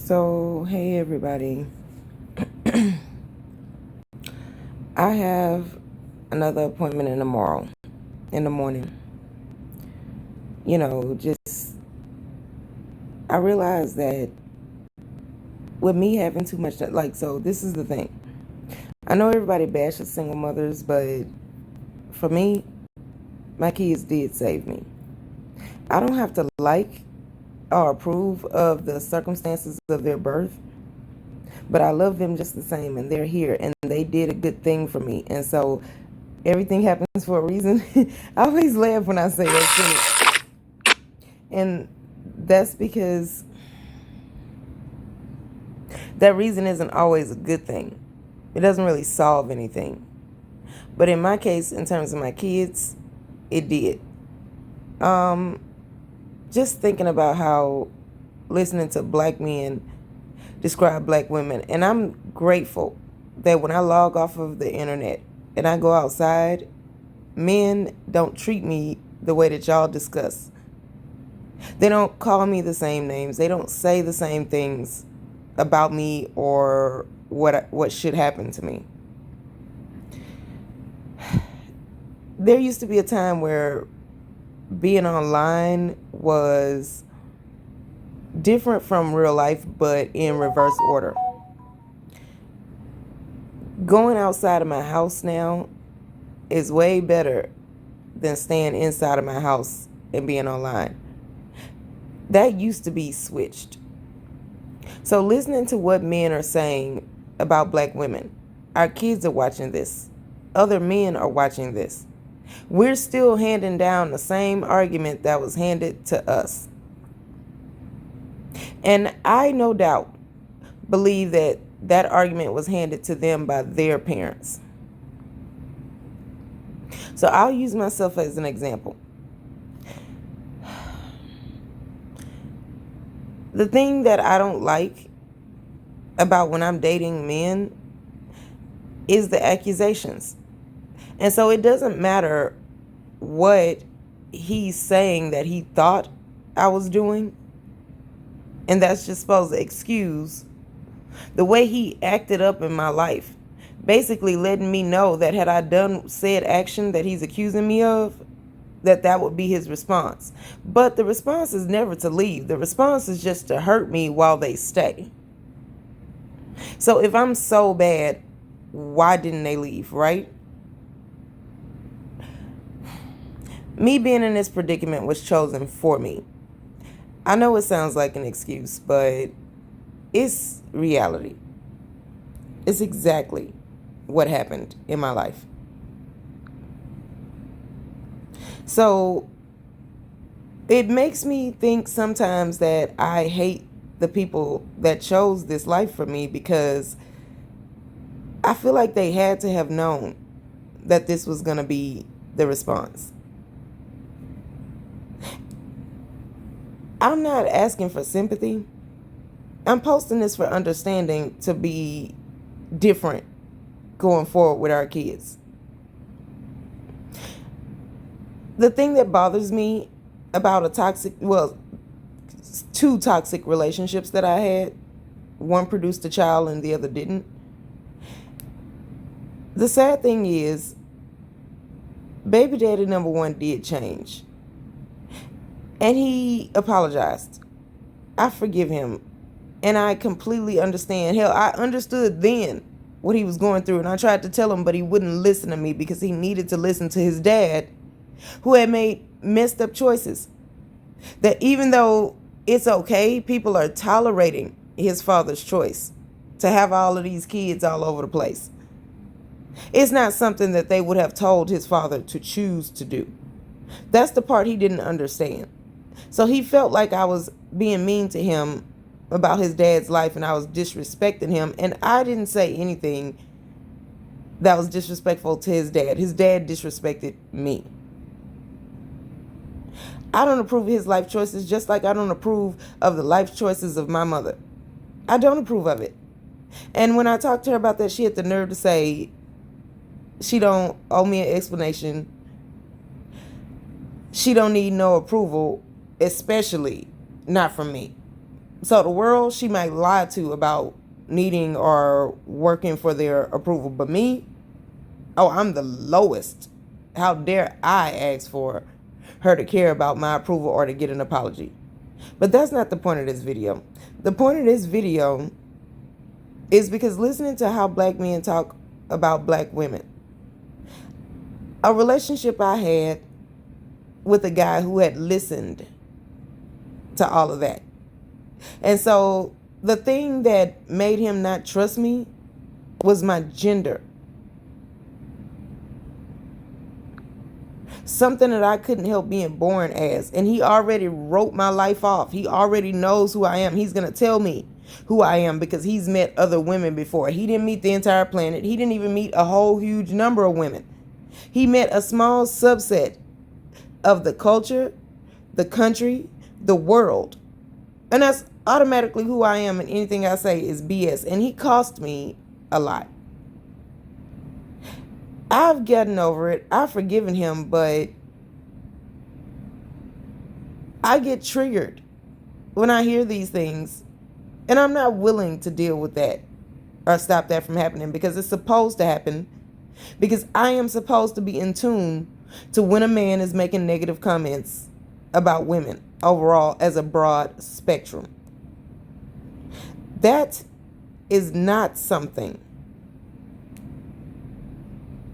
So, hey everybody. I have another appointment in the morning. Just I realized that with me having too much, so this is the thing. I know everybody bashes single mothers, but for me, my kids did save me. I don't have to like or approve of the circumstances of their birth, but I love them just the same, and they're here, and they did a good thing for me. And so everything happens for a reason. I always laugh when I say that, and that's because that reason isn't always a good thing. It doesn't really solve anything. But in my case, in terms of my kids, it did. Just thinking about how listening to black men describe black women, and I'm grateful that when I log off of the internet and I go outside, men don't treat me the way that y'all discuss. They don't call me the same names. They don't say the same things about me or what should happen to me. There used to be a time where being online was different from real life, but in reverse order. Going outside of my house now is way better than staying inside of my house and being online. That used to be switched. So listening to what men are saying about black women, our kids are watching this. Other men are watching this. We're still handing down the same argument that was handed to us. And I no doubt believe that that argument was handed to them by their parents. So I'll use myself as an example. The thing that I don't like about when I'm dating men is the accusations. And so it doesn't matter what he's saying that he thought I was doing, and that's just supposed to excuse the way he acted up in my life, basically letting me know that had I done said action that he's accusing me of, that would be his response. But the response is never to leave. The response is just to hurt me while they stay. So if I'm so bad, why didn't they leave, right? Me being in this predicament was chosen for me. I know it sounds like an excuse, but it's reality. It's exactly what happened in my life. So it makes me think sometimes that I hate the people that chose this life for me, because I feel like they had to have known that this was going to be the response. I'm not asking for sympathy. I'm posting this for understanding to be different going forward with our kids. The thing that bothers me about two toxic relationships that I had, one produced a child and the other didn't. The sad thing is, baby daddy number one did change. And he apologized. I forgive him. And I completely understand. Hell, I understood then what he was going through. And I tried to tell him, but he wouldn't listen to me because he needed to listen to his dad, who had made messed up choices. That even though it's okay, people are tolerating his father's choice to have all of these kids all over the place. It's not something that they would have told his father to choose to do. That's the part he didn't understand. So he felt like I was being mean to him about his dad's life, and I was disrespecting him. And I didn't say anything that was disrespectful to his dad. His dad disrespected me. I don't approve of his life choices, just like I don't approve of the life choices of my mother. I don't approve of it. And when I talked to her about that, she had the nerve to say she don't owe me an explanation. She don't need no approval, especially not from me. So the world she might lie to about needing or working for their approval. But me, oh, I'm the lowest. How dare I ask for her to care about my approval or to get an apology? But that's not the point of this video. The point of this video is because listening to how black men talk about black women, a relationship I had with a guy who had listened to all of that. And so the thing that made him not trust me was my gender. Something that I couldn't help being born as. And he already wrote my life off. He already knows who I am. He's going to tell me who I am because he's met other women before. He didn't meet the entire planet. He didn't even meet a whole huge number of women. He met a small subset of the culture, the country, the world. And that's automatically who I am, and anything I say is BS. And he cost me a lot. I've gotten over it. I've forgiven him, but I get triggered when I hear these things. And I'm not willing to deal with that or stop that from happening because it's supposed to happen. Because I am supposed to be in tune to when a man is making negative comments about women overall as a broad spectrum. That is not something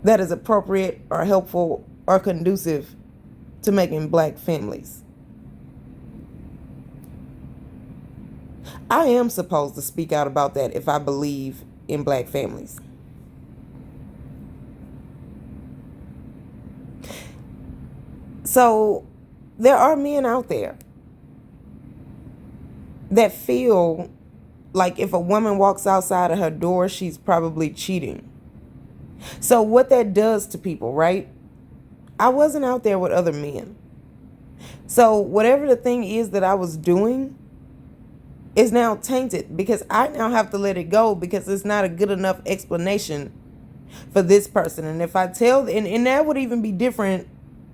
that is appropriate or helpful or conducive to making black families. I am supposed to speak out about that if I believe in black families. So there are men out there that feel like if a woman walks outside of her door, she's probably cheating. So what that does to people, right? I wasn't out there with other men. So whatever the thing is that I was doing is now tainted because I now have to let it go because it's not a good enough explanation for this person. And if I tell, and that would even be different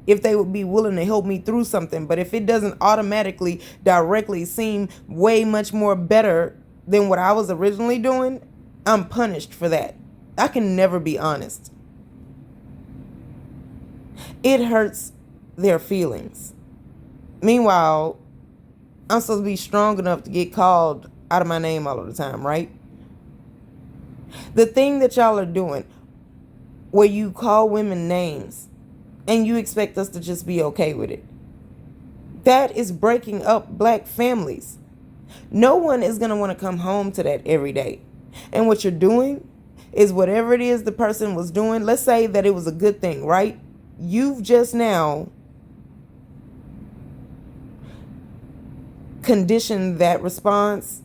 if they would be willing to help me through something. But if it doesn't automatically, directly seem way much more better than what I was originally doing, I'm punished for that. I can never be honest. It hurts their feelings. Meanwhile, I'm supposed to be strong enough to get called out of my name all of the time, right? The thing that y'all are doing where you call women names and you expect us to just be okay with it, that is breaking up black families. No one is going to want to come home to that every day. And what you're doing is whatever it is the person was doing, let's say that it was a good thing, right? You've just now conditioned that response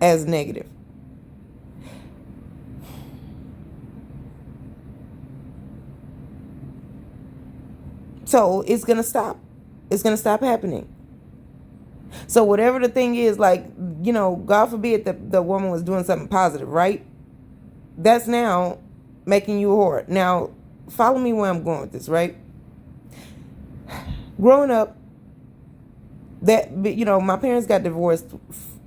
as negative. So it's going to stop. It's going to stop happening. So whatever the thing is, like, you know, God forbid that the woman was doing something positive, right? That's now making you a whore. Now, follow me where I'm going with this, right? Growing up, that, you know, my parents got divorced,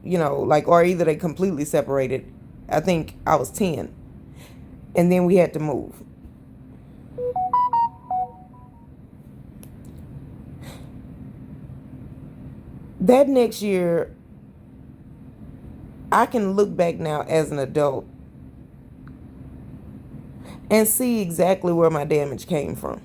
you know, like, or either they completely separated. I think I was 10. And then we had to move. That next year, I can look back now as an adult and see exactly where my damage came from.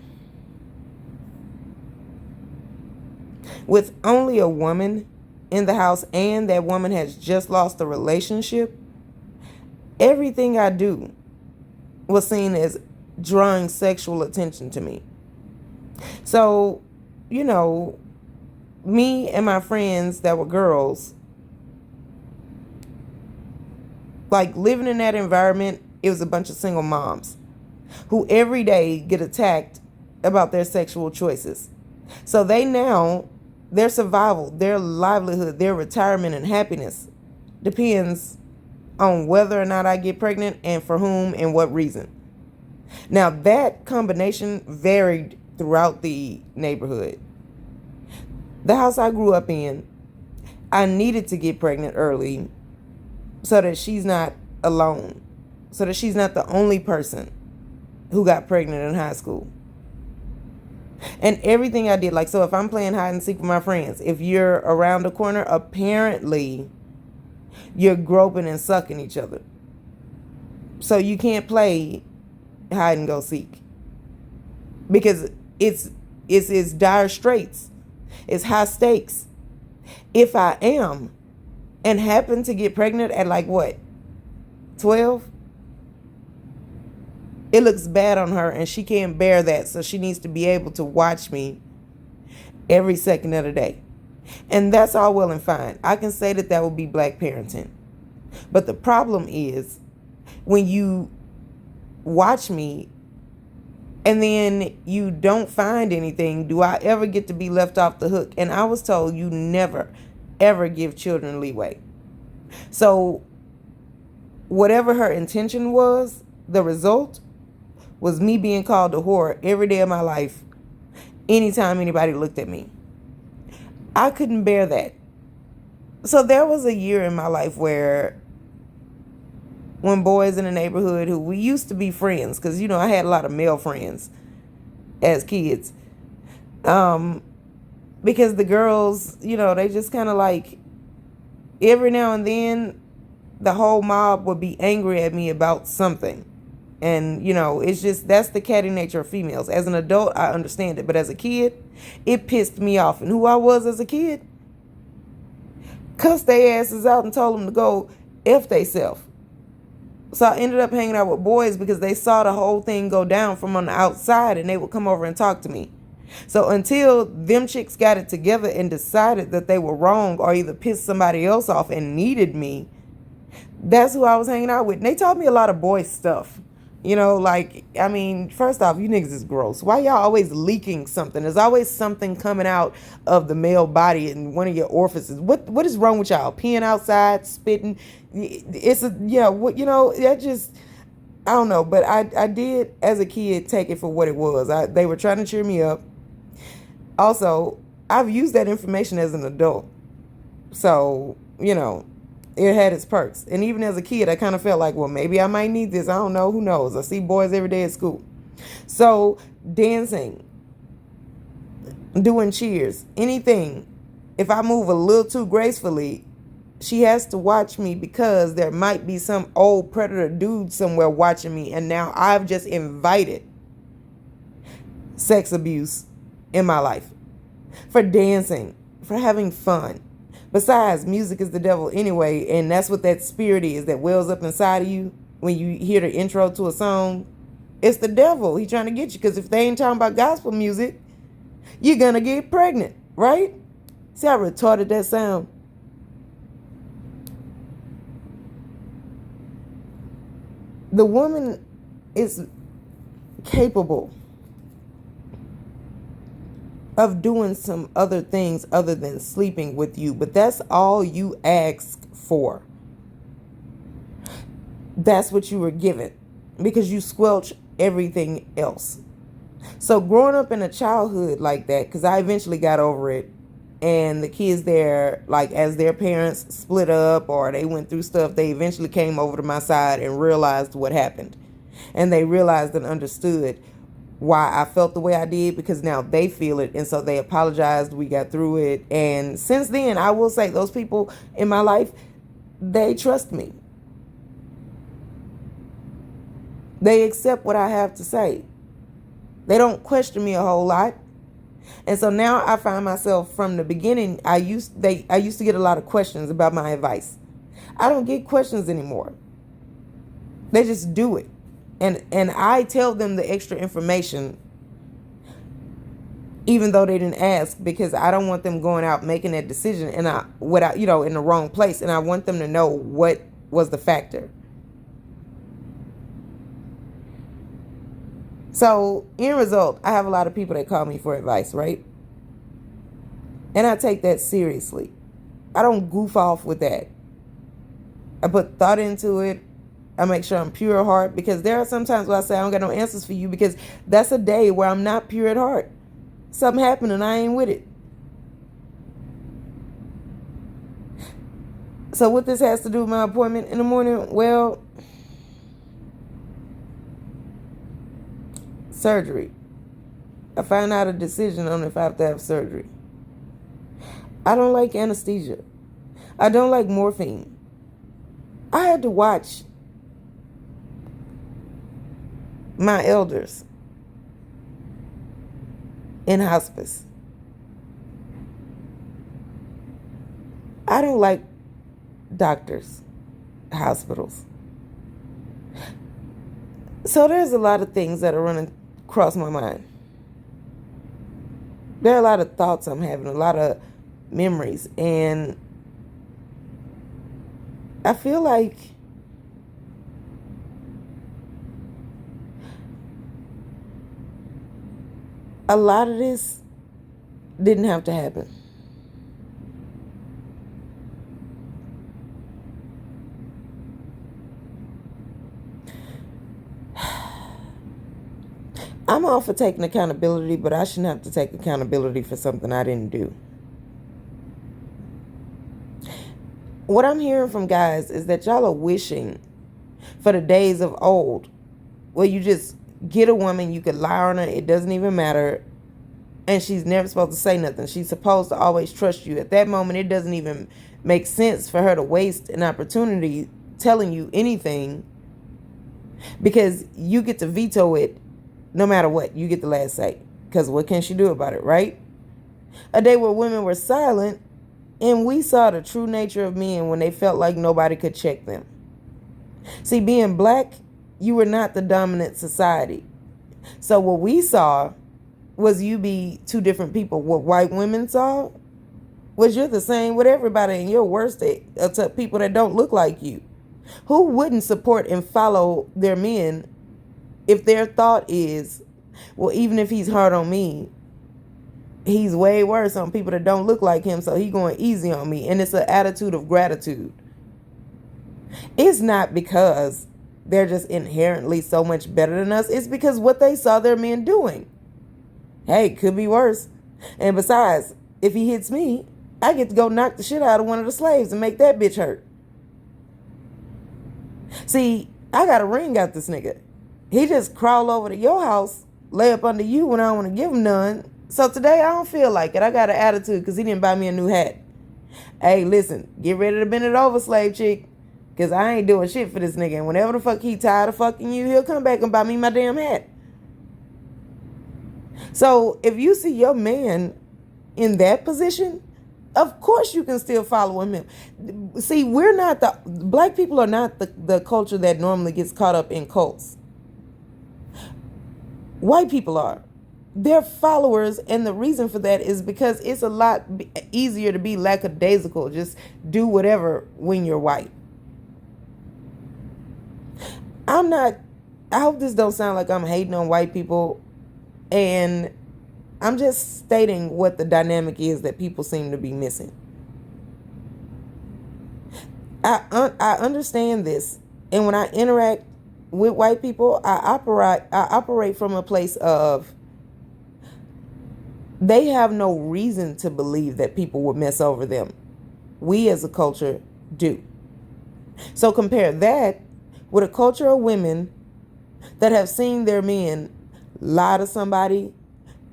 With only a woman in the house and that woman has just lost a relationship, everything I do was seen as drawing sexual attention to me. So, you know, me and my friends that were girls, like living in that environment, it was a bunch of single moms who every day get attacked about their sexual choices. So they now, their survival, their livelihood, their retirement and happiness depends on whether or not I get pregnant and for whom and what reason. Now that combination varied throughout the neighborhood. The house I grew up in, I needed to get pregnant early so that she's not alone, so that she's not the only person who got pregnant in high school. And everything I did, like, so if I'm playing hide and seek with my friends, if you're around the corner, apparently you're groping and sucking each other. So you can't play hide and go seek because it's dire straits. It's high stakes. If I am and happen to get pregnant at like what, 12? It looks bad on her and she can't bear that. So she needs to be able to watch me every second of the day. And that's all well and fine. I can say that that would be black parenting. But the problem is when you watch me and then you don't find anything, do I ever get to be left off the hook? And I was told you never, ever give children leeway. So whatever her intention was, the result was me being called a whore every day of my life, anytime anybody looked at me. I couldn't bear that. So there was a year in my life where when boys in the neighborhood who we used to be friends, because, you know, I had a lot of male friends as kids, because the girls, you know, they just kind of like, every now and then the whole mob would be angry at me about something. And, you know, it's just, that's the catty nature of females. As an adult, I understand it. But as a kid, it pissed me off. And who I was as a kid, cussed their asses out and told them to go F they self. So I ended up hanging out with boys because they saw the whole thing go down from on the outside and they would come over and talk to me. So until them chicks got it together and decided that they were wrong or either pissed somebody else off and needed me, that's who I was hanging out with. And they taught me a lot of boy stuff. You know, like, I mean, first off, you niggas is gross. Why y'all always leaking something? There's always something coming out of the male body in one of your orifices. What is wrong with y'all? Peeing outside, spitting. It's a, yeah, what, you know, that just, I don't know. But I did, as a kid, take it for what it was. They were trying to cheer me up. Also, I've used that information as an adult. So, you know, it had its perks. And even as a kid, I kind of felt like, well, maybe I might need this. I don't know. Who knows? I see boys every day at school. So dancing, doing cheers, anything. If I move a little too gracefully, she has to watch me because there might be some old predator dude somewhere watching me. And now I've just invited sex abuse in my life for dancing, for having fun. Besides, music is the devil anyway, and that's what that spirit is that wells up inside of you when you hear the intro to a song. It's the devil. He's trying to get you, because if they ain't talking about gospel music, you're going to get pregnant, right? See how retarded that sound? The woman is capable of doing some other things other than sleeping with you, but that's all you ask for. That's what you were given because you squelch everything else. So growing up in a childhood like that, because I eventually got over it, and the kids there, like as their parents split up or they went through stuff, they eventually came over to my side and realized what happened. And they realized and understood why I felt the way I did, because now they feel it. And so they apologized. We got through it. And since then, I will say those people in my life, they trust me. They accept what I have to say. They don't question me a whole lot. And so now I find myself, from the beginning, I used to get a lot of questions about my advice. I don't get questions anymore. They just do it. And I tell them the extra information, even though they didn't ask, because I don't want them going out making that decision in the wrong place. And I want them to know what was the factor. So, end result, I have a lot of people that call me for advice, right? And I take that seriously. I don't goof off with that. I put thought into it. I make sure I'm pure at heart, because there are some times where I say I don't got no answers for you, because that's a day where I'm not pure at heart. Something happened and I ain't with it. So what this has to do with my appointment in the morning? Well, surgery. I find out a decision on if I have to have surgery. I don't like anesthesia. I don't like morphine. I had to watch my elders in hospice. I don't like doctors, hospitals. So there's a lot of things that are running across my mind. There are a lot of thoughts I'm having, a lot of memories, and I feel like a lot of this didn't have to happen. I'm all for taking accountability, but I shouldn't have to take accountability for something I didn't do. What I'm hearing from guys is that y'all are wishing for the days of old where you just get a woman, you could lie on her, it doesn't even matter, and she's never supposed to say nothing. She's supposed to always trust you. At that moment, it doesn't even make sense for her to waste an opportunity telling you anything, because you get to veto it no matter what. You get the last say, because what can she do about it, right? A day where women were silent and we saw the true nature of men when they felt like nobody could check them. See, being black, you were not the dominant society. So what we saw was you be two different people. What white women saw was you're the same with everybody, and you're worse to people that don't look like you. Who wouldn't support and follow their men if their thought is, well, even if he's hard on me, he's way worse on people that don't look like him, so he going easy on me. And it's an attitude of gratitude. It's not because they're just inherently so much better than us. It's because what they saw their men doing. Hey, could be worse. And besides, if he hits me, I get to go knock the shit out of one of the slaves and make that bitch hurt. See, I got a ring out this nigga. He just crawl over to your house, lay up under you when I don't want to give him none. So today I don't feel like it. I got an attitude because he didn't buy me a new hat. Hey, listen, get ready to bend it over, slave chick, because I ain't doing shit for this nigga. And whenever the fuck he tired of fucking you, he'll come back and buy me my damn hat. So if you see your man in that position, of course you can still follow him. See, black people are not the culture that normally gets caught up in cults. White people are. They're followers, and the reason for that is because it's a lot easier to be lackadaisical, just do whatever when you're white. I hope this don't sound like I'm hating on white people, and I'm just stating what the dynamic is that people seem to be missing. I understand this, and when I interact with white people, I operate from a place of they have no reason to believe that people would mess over them. We as a culture do. So compare that with a culture of women that have seen their men lie to somebody,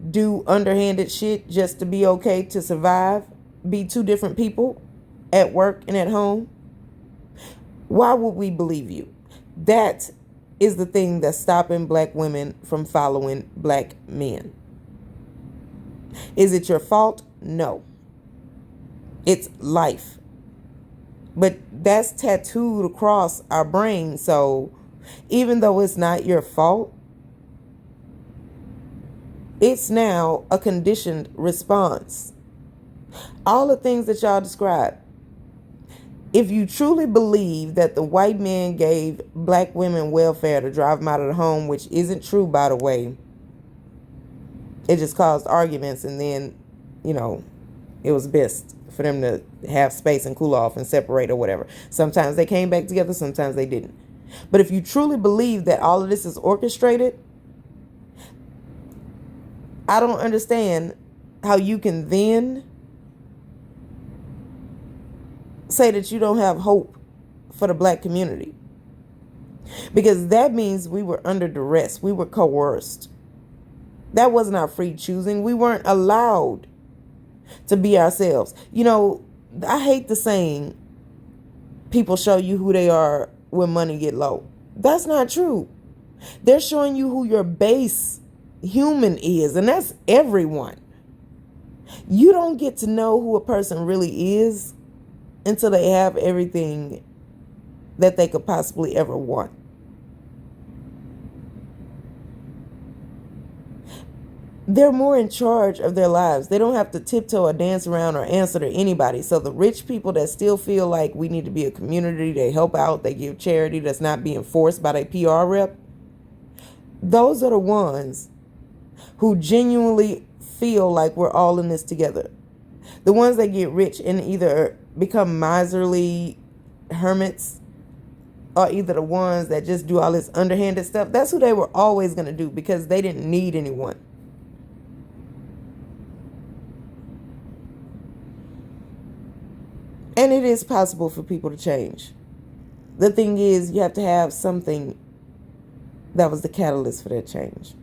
do underhanded shit just to be okay, to survive, be two different people at work and at home. Why would we believe you? That is the thing that's stopping black women from following black men. Is it your fault? No. It's life. But that's tattooed across our brain. So even though it's not your fault, it's now a conditioned response. All the things that y'all described. If you truly believe that the white man gave black women welfare to drive them out of the home, which isn't true, by the way, it just caused arguments, and then, it was best for them to have space and cool off and separate or whatever. Sometimes they came back together, sometimes they didn't. But if you truly believe that all of this is orchestrated, I don't understand how you can then say that you don't have hope for the black community. Because that means we were under duress. We were coerced. That wasn't our free choosing. We weren't allowed to be ourselves. I hate the saying, people show you who they are when money get low. That's not true. They're showing you who your base human is, and that's everyone. You don't get to know who a person really is until they have everything that they could possibly ever want. They're more in charge of their lives. They don't have to tiptoe or dance around or answer to anybody. So the rich people that still feel like we need to be a community, they help out, they give charity that's not being forced by their PR rep, those are the ones who genuinely feel like we're all in this together. The ones that get rich and either become miserly hermits, or either the ones that just do all this underhanded stuff, that's who they were always going to do, because they didn't need anyone. And it is possible for people to change. The thing is, you have to have something that was the catalyst for that change.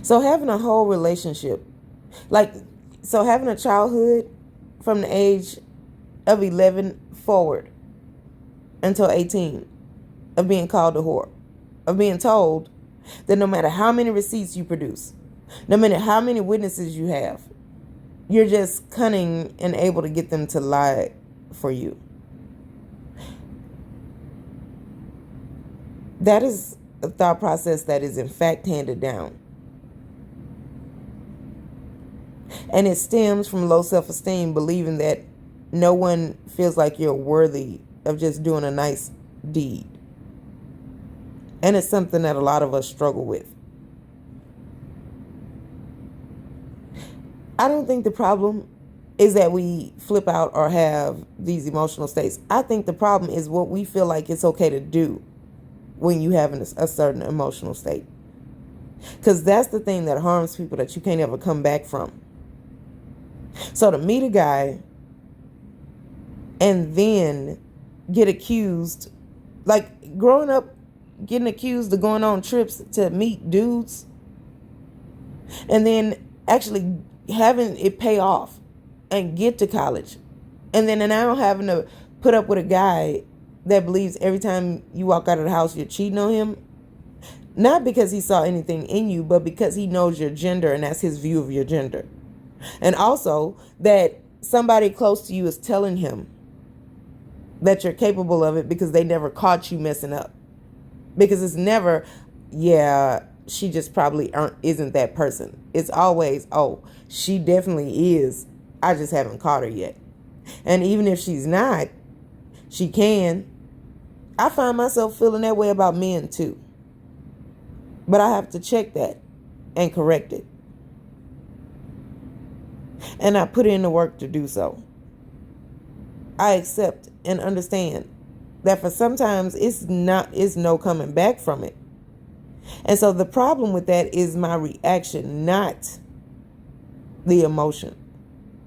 So having a whole relationship, having a childhood from the age of 11 forward until 18, of being called a whore, of being told that no matter how many receipts you produce, no matter how many witnesses you have, you're just cunning and able to get them to lie for you. That is a thought process that is in fact handed down. And it stems from low self-esteem, believing that no one feels like you're worthy of just doing a nice deed. And it's something that a lot of us struggle with. I don't think the problem is that we flip out or have these emotional states. I think the problem is what we feel like it's okay to do when you have a certain emotional state. Because that's the thing that harms people, that you can't ever come back from. So to meet a guy and then get accused, like growing up, getting accused of going on trips to meet dudes, and then actually having it pay off and get to college, and then now having to put up with a guy that believes every time you walk out of the house you're cheating on him, not because he saw anything in you, but because he knows your gender and that's his view of your gender. And also that somebody close to you is telling him that you're capable of it because they never caught you messing up. Because it's never, yeah, she just probably isn't that person. It's always, oh, she definitely is. I just haven't caught her yet. And even if she's not, she can. I find myself feeling that way about men too. But I have to check that and correct it. And I put in the work to do so. I accept and understand that for sometimes it's no coming back from it. And so the problem with that is my reaction, not the emotion.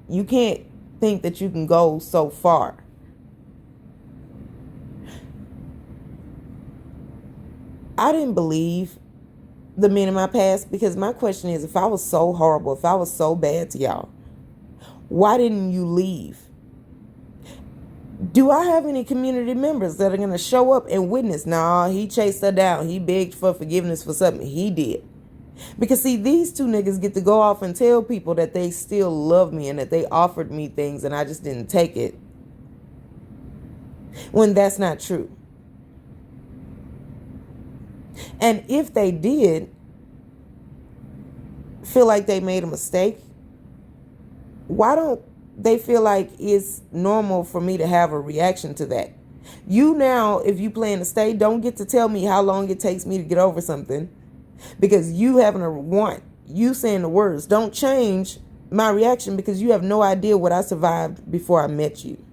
You can't think that you can go so far. I didn't believe the men in my past, because my question is, if I was so horrible, if I was so bad to y'all, why didn't you leave? Do I have any community members that are going to show up and witness? Nah, he chased her down. He begged for forgiveness for something he did. Because see, these two niggas get to go off and tell people that they still love me and that they offered me things and I just didn't take it, when that's not true. And if they did feel like they made a mistake, why don't they feel like it's normal for me to have a reaction to that? You now, if you plan to stay, don't get to tell me how long it takes me to get over something, because you having a want, you saying the words, don't change my reaction, because you have no idea what I survived before I met you.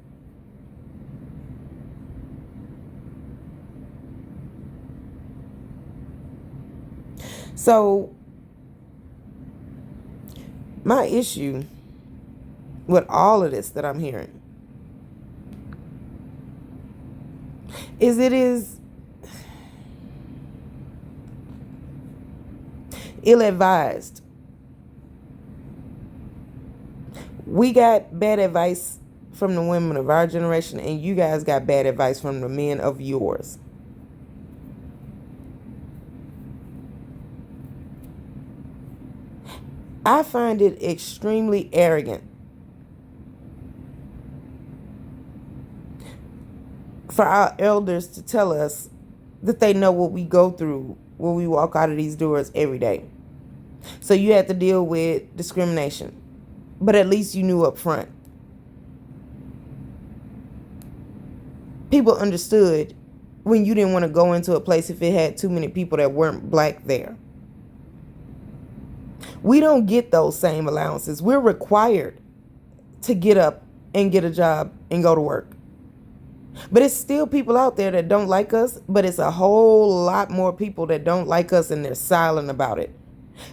So my issue with all of this that I'm hearing is it is ill-advised. We got bad advice from the women of our generation, and you guys got bad advice from the men of yours. I find it extremely arrogant for our elders to tell us that they know what we go through when we walk out of these doors every day. So you had to deal with discrimination, but at least you knew up front. People understood when you didn't want to go into a place if it had too many people that weren't black there. We don't get those same allowances. We're required to get up and get a job and go to work. But it's still people out there that don't like us, but it's a whole lot more people that don't like us and they're silent about it.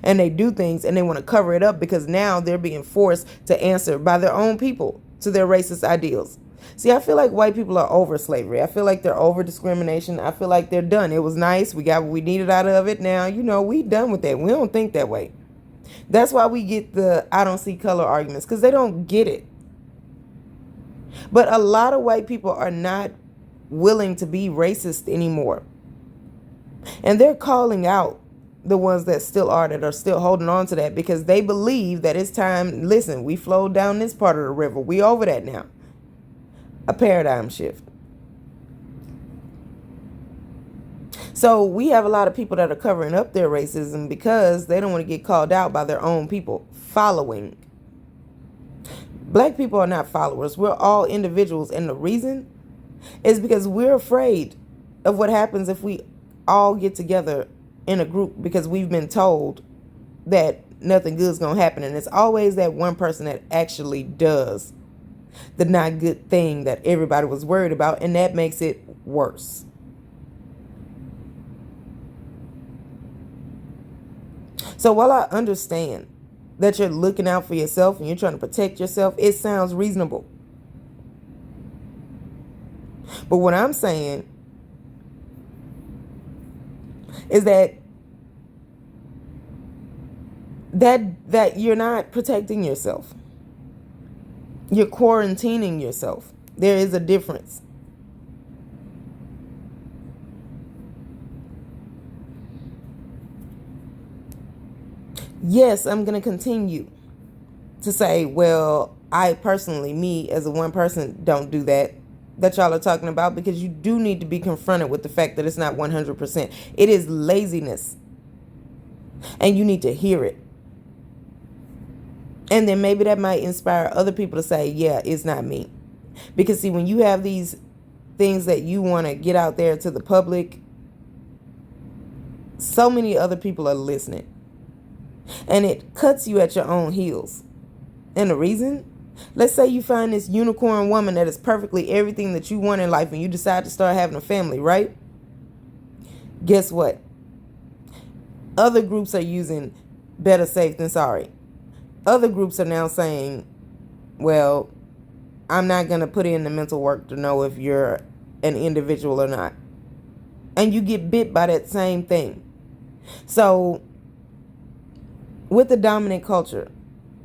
And they do things and they want to cover it up because now they're being forced to answer by their own people to their racist ideals. See, I feel like white people are over slavery. I feel like they're over discrimination. I feel like they're done. It was nice. We got what we needed out of it. Now, we done with that. We don't think that way. That's why we get the I don't see color arguments, because they don't get it. But a lot of white people are not willing to be racist anymore. And they're calling out the ones that are still holding on to that, because they believe that it's time. Listen, we flowed down this part of the river. We over that now. A paradigm shift. So we have a lot of people that are covering up their racism because they don't want to get called out by their own people following. Black people are not followers. We're all individuals. And the reason is because we're afraid of what happens if we all get together in a group, because we've been told that nothing good is going to happen. And it's always that one person that actually does the not good thing that everybody was worried about. And that makes it worse. So while I understand that you're looking out for yourself and you're trying to protect yourself, it sounds reasonable. But what I'm saying is that you're not protecting yourself. You're quarantining yourself. There is a difference. Yes, I'm going to continue to say, well, I personally, me as a one person, don't do that y'all are talking about, because you do need to be confronted with the fact that it's not 100%. It is laziness. And you need to hear it. And then maybe that might inspire other people to say, yeah, it's not me. Because see, when you have these things that you want to get out there to the public, so many other people are listening. And it cuts you at your own heels. And the reason? Let's say you find this unicorn woman that is perfectly everything that you want in life, and you decide to start having a family, right? Guess what? Other groups are using better safe than sorry. Other groups are now saying, well, I'm not going to put in the mental work to know if you're an individual or not. And you get bit by that same thing. So with the dominant culture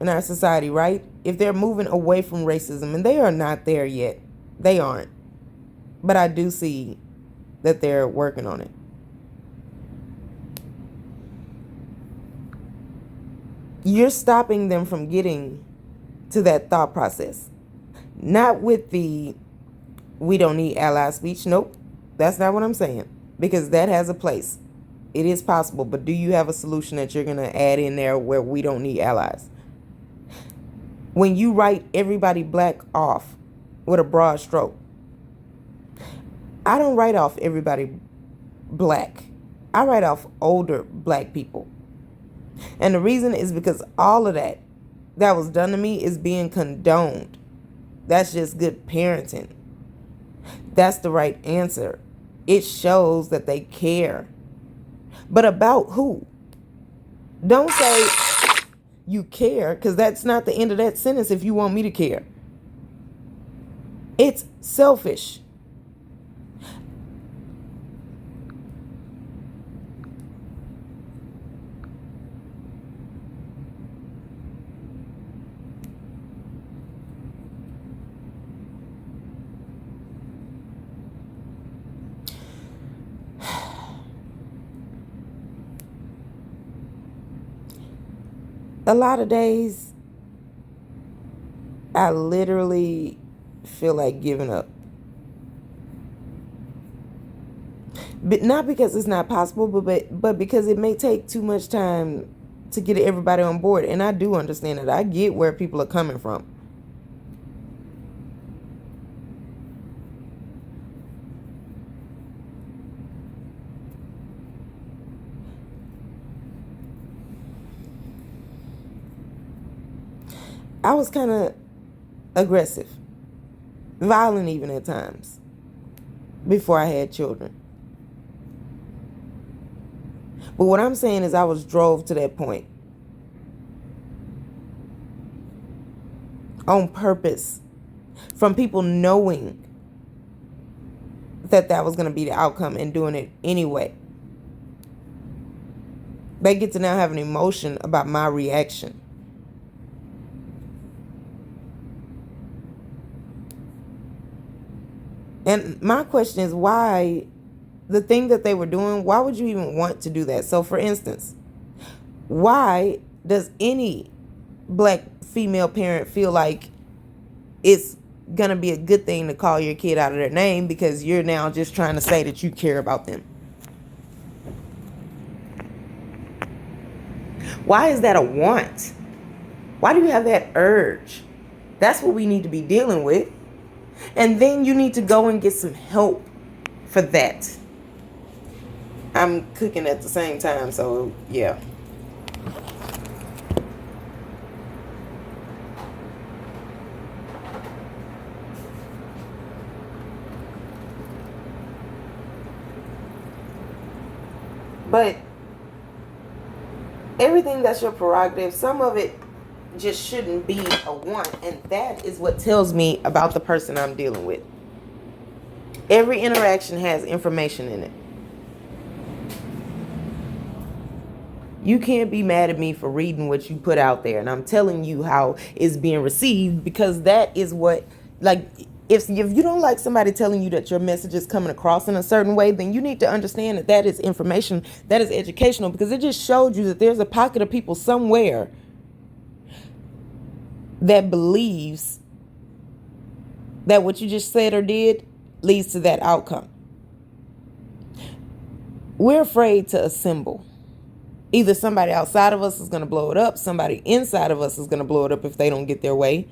in our society, right? If they're moving away from racism, and they are not there yet, they aren't. But I do see that they're working on it. You're stopping them from getting to that thought process. Not with the we don't need ally speech. Nope. That's not what I'm saying. Because that has a place. It is possible. But do you have a solution that you're going to add in there where we don't need allies? When you write everybody black off with a broad stroke, I don't write off everybody black. I write off older black people. And the reason is because all of that was done to me is being condoned. That's just good parenting. That's the right answer. It shows that they care. But about who? Don't say you care, because that's not the end of that sentence if you want me to care. It's selfish. A lot of days, I literally feel like giving up. But not because it's not possible, but because it may take too much time to get everybody on board. And I do understand it. I get where people are coming from. I was kind of aggressive, violent even at times, before I had children. But what I'm saying is I was drove to that point on purpose, from people knowing that was going to be the outcome and doing it anyway. They get to now have an emotion about my reaction. And my question is, why, the thing that they were doing, why would you even want to do that? So for instance, why does any black female parent feel like it's going to be a good thing to call your kid out of their name because you're now just trying to say that you care about them? Why is that a want? Why do you have that urge? That's what we need to be dealing with. And then you need to go and get some help for that. I'm cooking at the same time, so yeah. But everything that's your prerogative, some of it just shouldn't be a want. And that is what tells me about the person I'm dealing with. Every interaction has information in it. You can't be mad at me for reading what you put out there. And I'm telling you how it's being received, because that is what, like, if you don't like somebody telling you that your message is coming across in a certain way, then you need to understand that that is information, that is educational, because it just showed you that there's a pocket of people somewhere that believes that what you just said or did leads to that outcome. We're afraid to assemble. Either somebody outside of us is going to blow it up, somebody inside of us is going to blow it up if they don't get their way,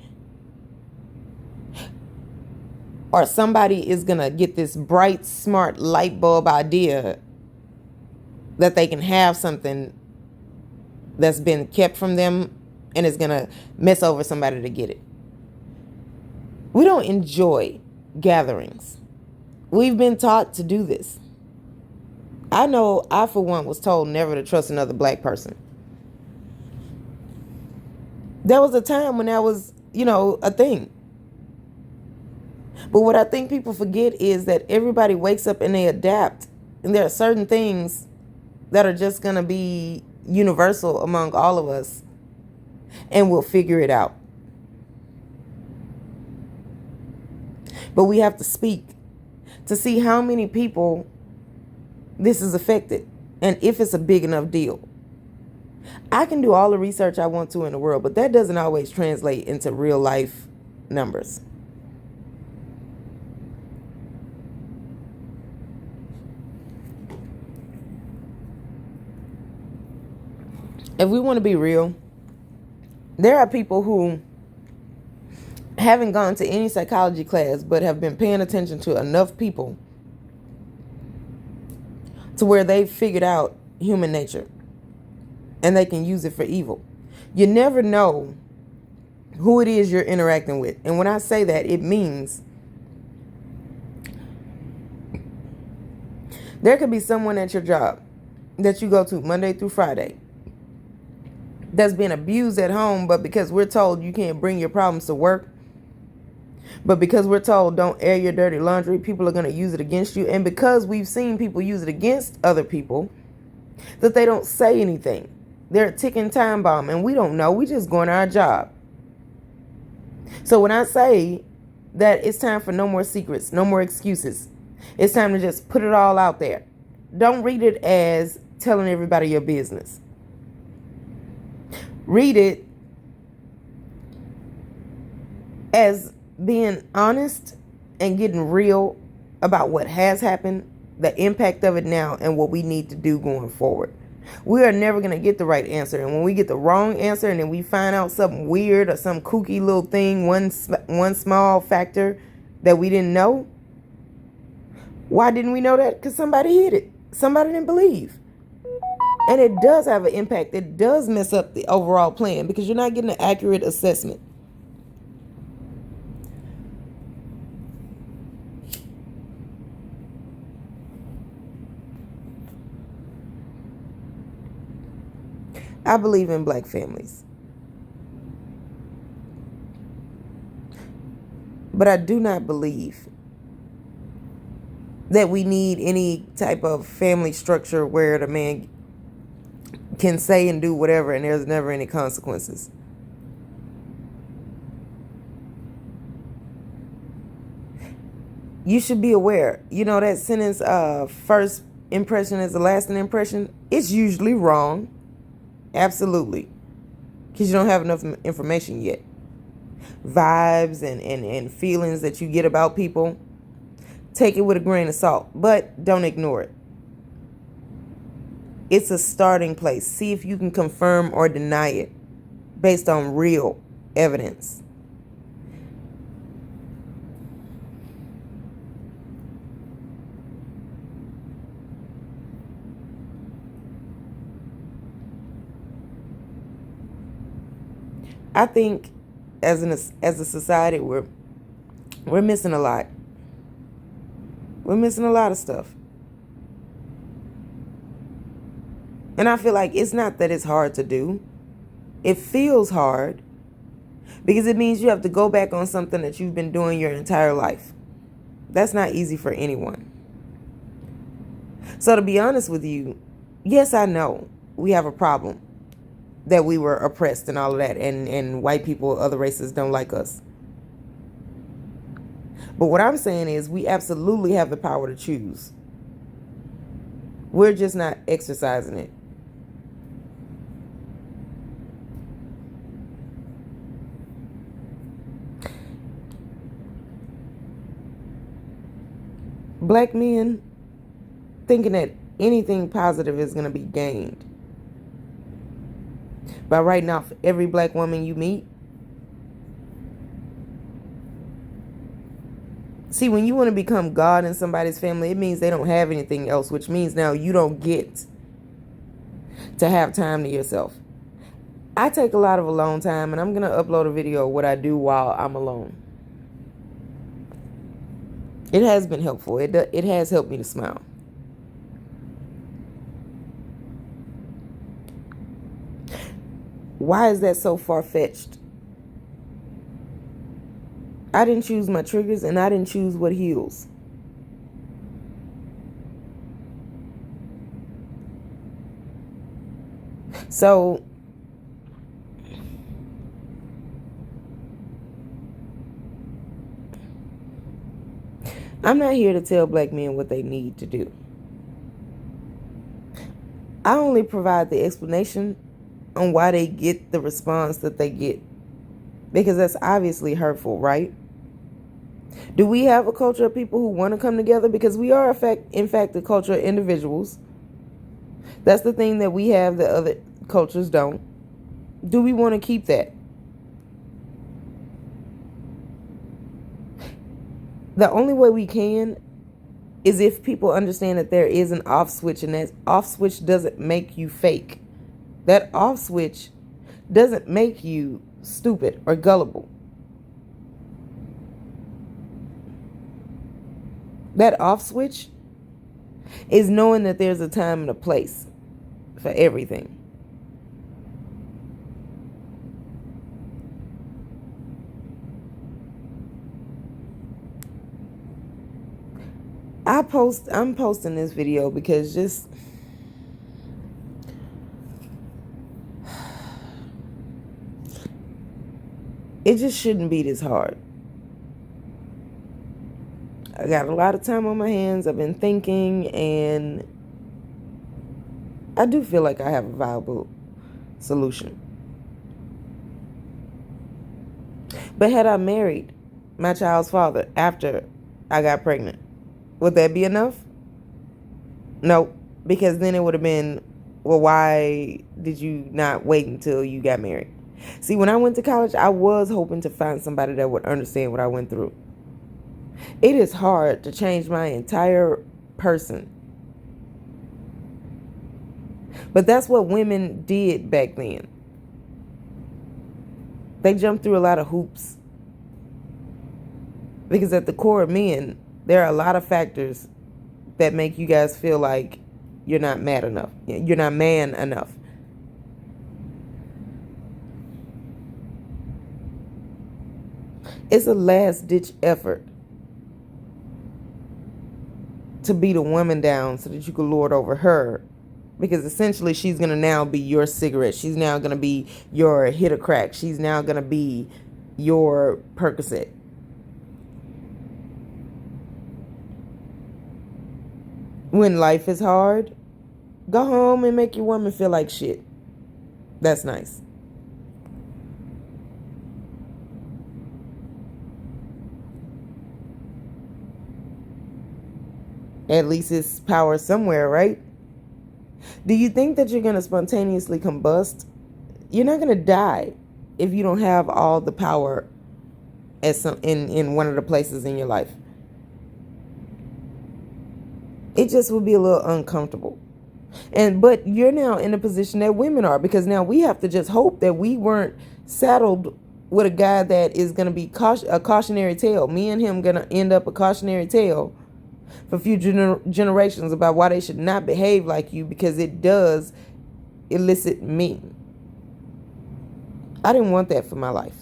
or somebody is going to get this bright, smart light bulb idea that they can have something that's been kept from them and is going to mess over somebody to get it. We don't enjoy gatherings. We've been taught to do this. I know I, for one, was told never to trust another black person. There was a time when that was, a thing. But what I think people forget is that everybody wakes up and they adapt. And there are certain things that are just going to be universal among all of us. And we'll figure it out. But we have to speak to see how many people this is affected and if it's a big enough deal. I can do all the research I want to in the world, but that doesn't always translate into real life numbers. If we want to be real, there are people who haven't gone to any psychology class but have been paying attention to enough people to where they've figured out human nature and they can use it for evil. You never know who it is you're interacting with. And when I say that, it means there could be someone at your job that you go to Monday through Friday that's being abused at home, but because we're told you can't bring your problems to work, but because we're told don't air your dirty laundry, people are going to use it against you. And because we've seen people use it against other people, that they don't say anything. They're a ticking time bomb, and we don't know. We just going our job. So when I say that it's time for no more secrets, no more excuses, it's time to just put it all out there. Don't read it as telling everybody your business. Read it as being honest and getting real about what has happened, the impact of it now, and what we need to do going forward. We are never going to get the right answer. And when we get the wrong answer and then we find out something weird or some kooky little thing, one small factor that we didn't know, why didn't we know that? Because somebody hid it. Somebody didn't believe. And it does have an impact. It does mess up the overall plan because you're not getting an accurate assessment. I believe in black families. But I do not believe that we need any type of family structure where the man can say and do whatever and there's never any consequences. You should be aware. You know that sentence, first impression is the lasting impression? It's usually wrong. Absolutely. Because you don't have enough information yet. Vibes and feelings that you get about people, take it with a grain of salt, but don't ignore it. It's a starting place. See if you can confirm or deny it based on real evidence. I think as a society we're missing a lot. We're missing a lot of stuff. And I feel like it's not that it's hard to do. It feels hard because it means you have to go back on something that you've been doing your entire life. That's not easy for anyone. So to be honest with you, yes, I know we have a problem that we were oppressed and all of that, and white people, other races don't like us. But what I'm saying is we absolutely have the power to choose. We're just not exercising it. Black men thinking that anything positive is going to be gained by writing off every black woman you meet. See, when you want to become God in somebody's family, it means they don't have anything else, which means now you don't get to have time to yourself. I take a lot of alone time, and I'm going to upload a video of what I do while I'm alone. It has been helpful. It has helped me to smile. Why is that so far-fetched? I didn't choose my triggers, and I didn't choose what heals. So I'm not here to tell black men what they need to do. I only provide the explanation on why they get the response that they get. Because that's obviously hurtful, right? Do we have a culture of people who want to come together? Because we are, in fact, a culture of individuals. That's the thing that we have that other cultures don't. Do we want to keep that? The only way we can is if people understand that there is an off switch, and that off switch doesn't make you fake. That off switch doesn't make you stupid or gullible. That off switch is knowing that there's a time and a place for everything. I'm posting this video because it just shouldn't be this hard. I got a lot of time on my hands. I've been thinking, and I do feel like I have a viable solution. But had I married my child's father after I got pregnant, would that be enough? No, because then it would have been, well, why did you not wait until you got married? See, when I went to college, I was hoping to find somebody that would understand what I went through. It is hard to change my entire person. But that's what women did back then. They jumped through a lot of hoops. Because at the core of men, there are a lot of factors that make you guys feel like you're not mad enough. You're not man enough. It's a last-ditch effort to beat a woman down so that you can lord over her. Because essentially she's going to now be your cigarette. She's now going to be your hit of crack. She's now going to be your Percocet. When life is hard, go home and make your woman feel like shit. That's nice. At least it's power somewhere, right? Do you think that you're going to spontaneously combust? You're not going to die if you don't have all the power in one of the places in your life. It just would be a little uncomfortable. But you're now in a position that women are, because now we have to just hope that we weren't saddled with a guy that is going to be a cautionary tale. Me and him going to end up a cautionary tale for future generations about why they should not behave like you, because it does elicit me. I didn't want that for my life.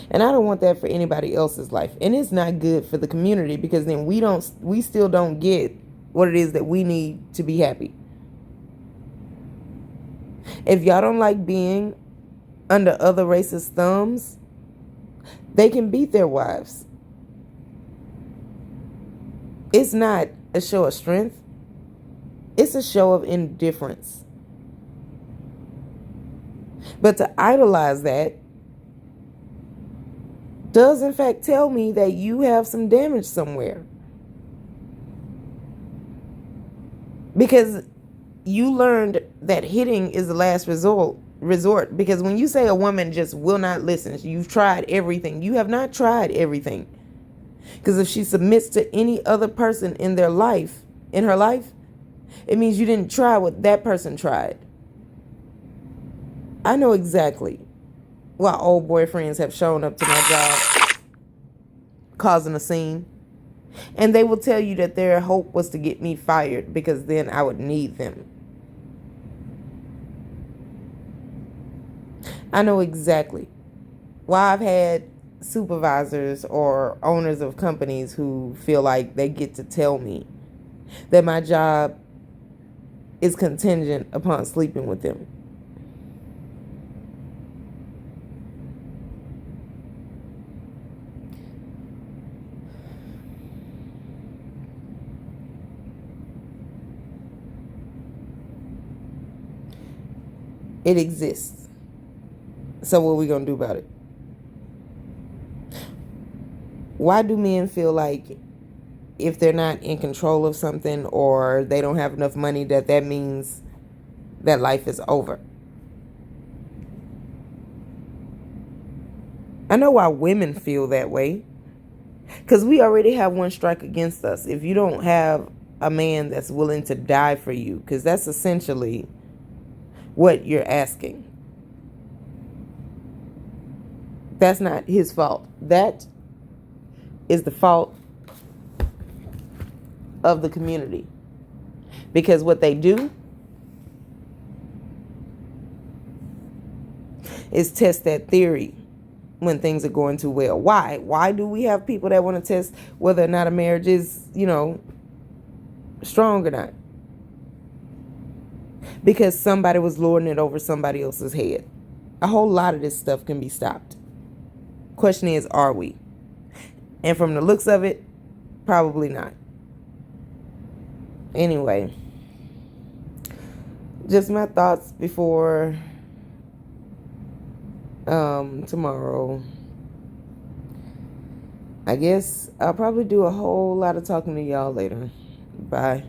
And I don't want that for anybody else's life. And it's not good for the community, because then we still don't get what it is that we need to be happy. If y'all don't like being under other races' thumbs, they can beat their wives. It's not a show of strength. It's a show of indifference. But to idolize that does in fact tell me that you have some damage somewhere. Because you learned that hitting is the last resort. Because when you say a woman just will not listen, you've tried everything. You have not tried everything. Because if she submits to any other person in her life, it means you didn't try what that person tried. I know exactly why old boyfriends have shown up to my job causing a scene. And they will tell you that their hope was to get me fired, because then I would need them. I know exactly why I've had supervisors or owners of companies who feel like they get to tell me that my job is contingent upon sleeping with them. It exists. So what are we going to do about it? Why do men feel like if they're not in control of something, or they don't have enough money, that means that life is over? I know why women feel that way. Because we already have one strike against us. If you don't have a man that's willing to die for you, because that's essentially what you're asking. That's not his fault. That is the fault of the community. Because what they do is test that theory when things are going too well. Why do we have people that want to test whether or not a marriage is, strong or not? Because somebody was lording it over somebody else's head. A whole lot of this stuff can be stopped. Question is, are we? And from the looks of it, probably not. Anyway, just my thoughts before tomorrow. I guess I'll probably do a whole lot of talking to y'all later. Bye.